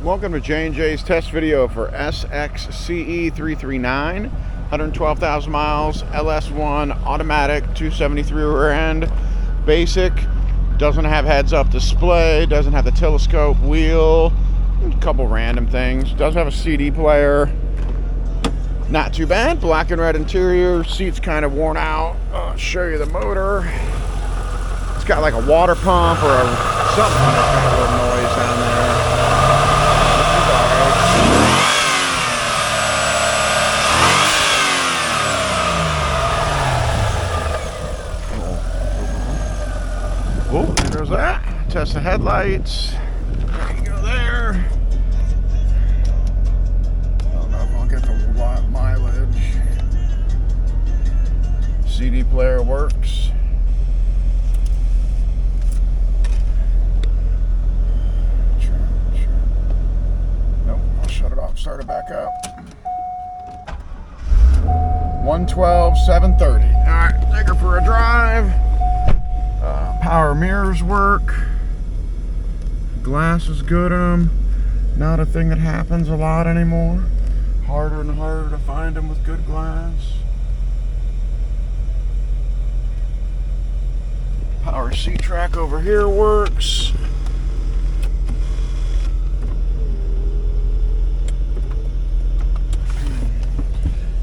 Welcome to J&J's test video for SXCE339, 112,000 miles, LS1, automatic, 273 rear end, basic, doesn't have heads-up display, doesn't have the telescope wheel, a couple random things, does have a CD player, not too bad, black and red interior, seats kind of worn out. I'll show you the motor. It's got like a water pump or something that's got a little noise down there. Oh, there goes that. Test the headlights. There you go there. I don't know if I'll get the mileage. CD player works. Nope, I'll shut it off, start it back up. 112, 730. All right, take her for a drive. Power mirrors work. Glass is good in them. Not a thing that happens a lot anymore. Harder and harder to find them with good glass. Power seat track over here works.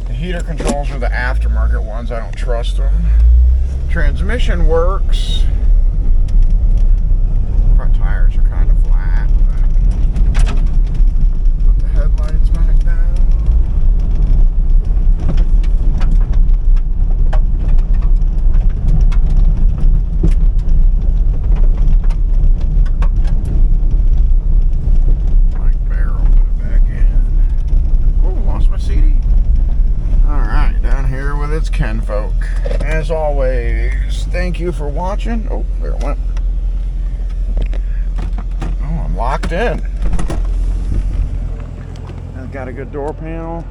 The heater controls are the aftermarket ones. I don't trust them. Transmission works. Front tires are kind of flat. Put the headlights back down. Like barrel, put it back in. Oh, lost my CD. Alright, down here with its kinfolk. As always, thank you for watching. Oh, there it went. Oh, I'm locked in. I've got a good door panel.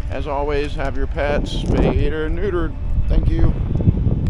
As always, have your pets spayed or neutered. Thank you.